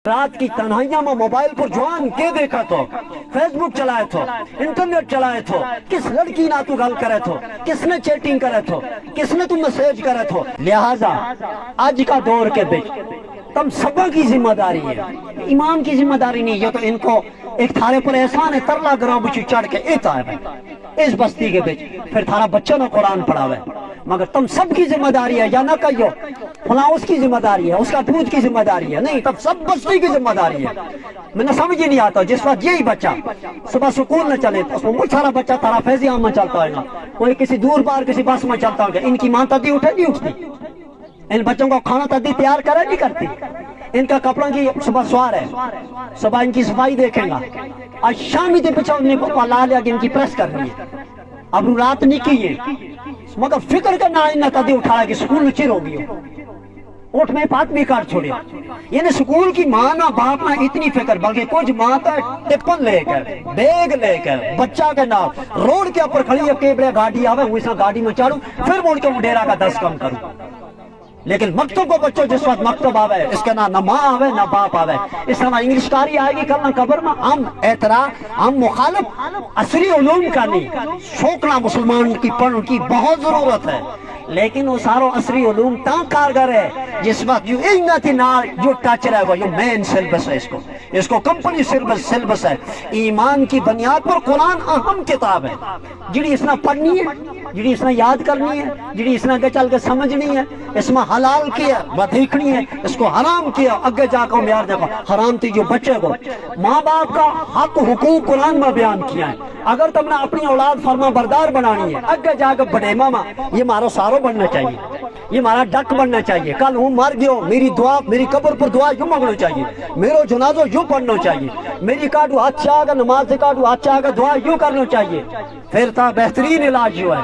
رات کی تنہائیاں میں موبائل پر جوان کے دیکھا تو فیس بک چلائے تھو انٹرنیٹ چلائے تھو کس لڑکی نہ تو گل کرے تھو کس نے چیٹنگ کرے تھو کس نے تو میسیج کرے تھو لہٰذا آج کا دور کے بچ تم سبا کی ذمہ داری ہے امام کی ذمہ داری نہیں یہ تو ان کو ایک تھارے پر احسان ہے ترلا گراں بچی چڑھ کے ایتا ہے اس بستی کے بچ پھر تھارا بچہ نہ قرآن پڑھاوے مگر تم سب کی ذمہ داری ہے یا نہ کہیو فلاں اس کی ذمہ داری ہے اس کا دودھ کی ذمہ داری ہے نہیں تب سب بستی کی ذمہ داری ہے میں نے سمجھ ہی نہیں آتا جس وقت یہی بچہ صبح سکول نہ چلے اس میں مجھ سارا بچہ تھارا فیضی عام میں چلتا ہوگا کوئی کسی دور بار کسی بس میں چلتا ہوگا ان کی ماں تدی اٹھے نہیں اٹھتی ان بچوں کو کھانا تدی تیار کرے نہیں کرتی ان کا کپڑوں کی صبح سوار ہے صبح ان کی صفائی دیکھیں گا آج شامی دے پچھا انہیں کو لا لیا کہ ان کی پریس کر رہی ہے اب رات نہیں کی ہے مگر فکر کرنا انہیں تدی اٹھایا کہ سکول چر ہو گئی اٹھ میں پات بھی کار چھوڑے یعنی سکول کی ماں نہ باپ نہ اتنی فکر بلکہ کچھ ماں تا ٹپن لے کر بیگ لے کر بچہ کے نام روڈ کے اوپر کھڑی ہے کہ بڑے گاڑی آوے وہ اس گاڑی میں چاڑوں پھر مڑ کے ڈیرا کا 10 کم کروں لیکن مکتب کو بچوں جس وقت مکتب آوے اس کے نہ ماں آوے نہ باپ آوے اس طرح انگلش کاری آئے گی کل نہ قبر میں ہم اعتراض ہم مخالف عصری علوم کا نہیں شوقنا مسلمان کی پڑھنے کی بہت ضرورت ہے لیکن وہ سارو عصری علوم تاں کارگر ہے جس وقت جو اینا تھی نہ جو ٹاچ رہے گا یہ مین سیلبس ہے اس کو کمپنی سیلبس ہے ایمان کی بنیاد پر قرآن اہم کتاب ہے جڑی اس نے پڑھنی ہے جڑی اس نے یاد کرنی ہے جڑی اس نے چل کے سمجھنی ہے اس میں حلال کیا وہ دیکھنی ہے اس کو حرام کیا اگے جا کر میار دیکھو حرام تھی جو بچے کو ماں باپ کا حق حقوق قرآن میں بیان کیا ہے اگر تم نے اپنی اولاد فرما بردار بنانی ہے اگے جا کر بڑے ماما یہ مارو سارو بننا چاہیے یہ مارا ڈک بننا چاہیے کل ہوں مر گئے میری دعا میری قبر پر دعا یوں مانگنا چاہیے میرو جنازو یوں پڑھنا چاہیے میری کاٹو اچھا آگا نماز سے کاٹو اچھا آگا دعا یوں کرنا چاہیے پھر تھا بہترین علاج جو ہے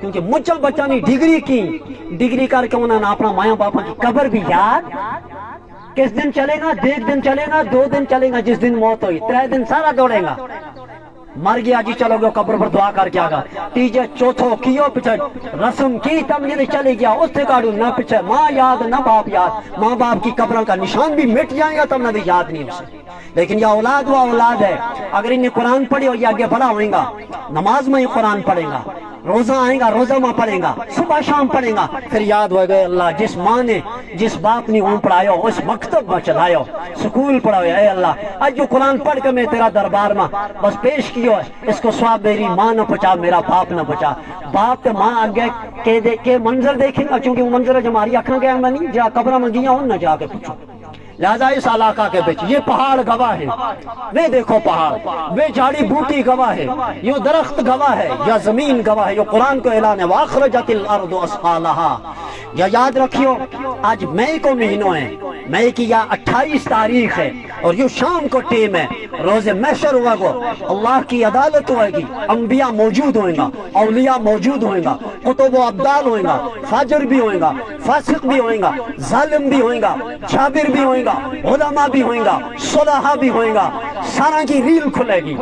کیونکہ مجھل بچہ نے ڈگری کر کے انہوں نے اپنا ماں باپا کی قبر بھی یاد کس دن چلے گا 1 دن چلے گا 2 دن چلے گا جس دن موت ہوئی 3 دن سارا دوڑے گا مر گیا جی چلو گے قبر پر دعا کر کے آگا تیجے چوتھو کیو پچھے رسم کی تم یہ چلے گیا اس سے کاڑو نہ پچھے ماں یاد نہ باپ یاد ماں باپ کی قبروں کا نشان بھی مٹ جائے گا تم نہ بھی یاد نہیں ہو سکے لیکن یہ اولاد وہ اولاد ہے اگر انہیں قرآن پڑھے اور یہ آگے بڑا ہوئیں گا نماز میں ہی قرآن پڑھیں گا روزہ آئیں گا روزہ میں پڑھیں گا صبح شام پڑھیں گا پھر یاد ہوئے گئے اللہ جس ماں نے جس باپ نے اون پڑھایا اس مکتب میں چلایا سکول پڑھایا اے اللہ آج جو قرآن پڑھ کے میں تیرا دربار میں بس پیش کیو ہے اس کو ثواب میری ماں نہ پچا میرا باپ نہ پچا باپ تے ماں آگے کے منظر دیکھیں گا چونکہ وہ منظر جو ہماری آنکھاں گیا میں نہیں جا قبرہ میں گیا ہوں نہ جا کے پوچھو لہذا اس علاقہ کے بچ یہ پہاڑ گواہ ہے وہ دیکھو پہاڑ وہ جھاڑی بوٹی گواہ ہے یہ درخت گواہ ہے یا زمین گواہ ہے یہ قرآن کو اعلان ہے وَأَخْرَجَتِ الْأَرْضُ أَثْقَالَهَا یا یاد رکھیو آج مئی کو مہینوں ہے مئی کی یا 28 تاریخ ہے اور یہ شام کو ٹیم ہے روز محشر ہوا گو اللہ کی عدالت ہوئے گی انبیاء موجود ہوئیں گا اولیاء موجود ہوئیں گا قطب و عبدال ہوئیں گا فاجر بھی ہوئیں گا فاسق بھی ہوئیں گا ظالم بھی ہوئیں گا جابر بھی ہوئیں گا علماء بھی ہوئیں گا صلحاء بھی ہوئیں گا سارا کی ریل کھلے گی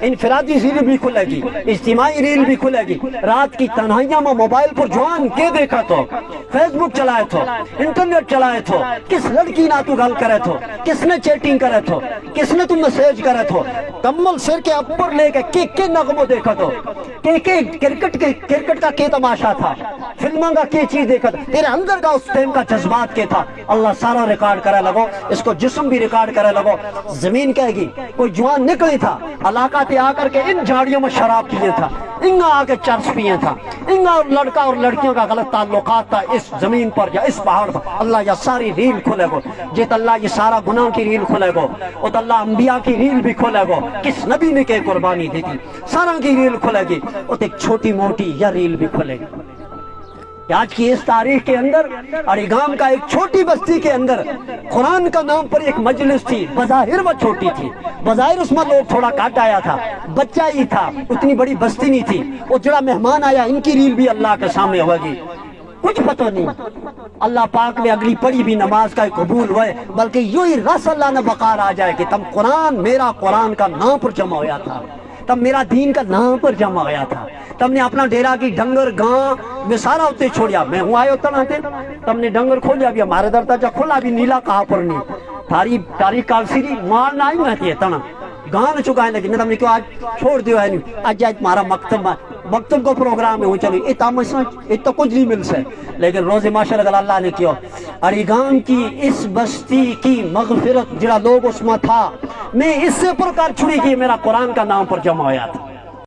انفرادی ریل بھی کھلے گی اجتماعی ریل بھی کھلے گی رات کی تنہائیاں میں موبائل پر جوان کے دیکھا تو فیس بک چلائے تھو انٹرنیٹ چلائے تھو کس لڑکی نہ تو گل کرے تھو کس نے چیٹنگ کرے تھو کس نے تم میسیج کرے تھو کمل سر کے اوپر لے کے نغموں دیکھا تو کرکٹ کا کے تماشا تھا فلموں کا کی چیز دیکھا تھا تیرے اندر کا اس ٹائم کا جذبات کے تھا اللہ سارا ریکارڈ کرے لگو اس کو جسم بھی ریکارڈ کرے لگو زمین کہے گی کوئی جوان نکلی تھا علاقہ تے آ کر کے ان جھاڑیوں میں شراب پیے تھا انگا آ کے چرس پیے تھا انگا اور لڑکا اور لڑکیوں کا غلط تعلقات تھا اس زمین پر یا اس پہاڑ پر اللہ یہ ساری ریل کھلے گو جیت اللہ یہ سارا گناہ کی ریل کھلے گو اور اللہ انبیاء کی ریل بھی کھلے گو کس نبی نے کہ قربانی دی تھی سارا کی ریل کھلے گی اور ایک چھوٹی موٹی یا ریل بھی کھلے گی آج کی اس تاریخ کے اندر اڑیگام کا ایک چھوٹی بستی کے اندر قرآن کا نام پر ایک مجلس تھی بظاہر وہ چھوٹی تھی بظاہر اس میں لوگ تھوڑا کاٹ آیا تھا بچہ ہی تھا اتنی بڑی بستی نہیں تھی وہ جڑا مہمان آیا ان کی ریل بھی اللہ کے سامنے ہوگی کچھ پتہ نہیں اللہ پاک نے اگلی پڑھی بھی نماز کا قبول ہوئے بلکہ یوں ہی رس اللہ نے بقار آ جائے کہ تم قرآن میرا قرآن کا نام پر جمع ہویا تھا تب میرا دین کا نام پر جمع گیا تھا تم نے اپنا ڈیرا کی ڈنگر گاں میں سارا ہوتے چھوڑیا میں ہوں آئے ہوتا نہ تھے تم نے ڈنگر کھولیا بھی ہمارے در تجا کھولا بھی نیلا کہا پر نہیں تاریخ کالسیری مارنا ہی مہتی ہے تنا گان چکا ہے لیکن تم نے کیوں آج چھوڑ دیو ہے نہیں آج تمہارا مکتب کو پروگرام ہے وہ چلو یہ تم تو کچھ نہیں مل سے لیکن روز معاشر اگر اللہ نے کیوں علی گام کی اس بستی کی مغفرت جڑا لوگ اس میں تھا میں اس سے پرکار چھڑی کی میرا قرآن کا نام پر جمع ہویا تھا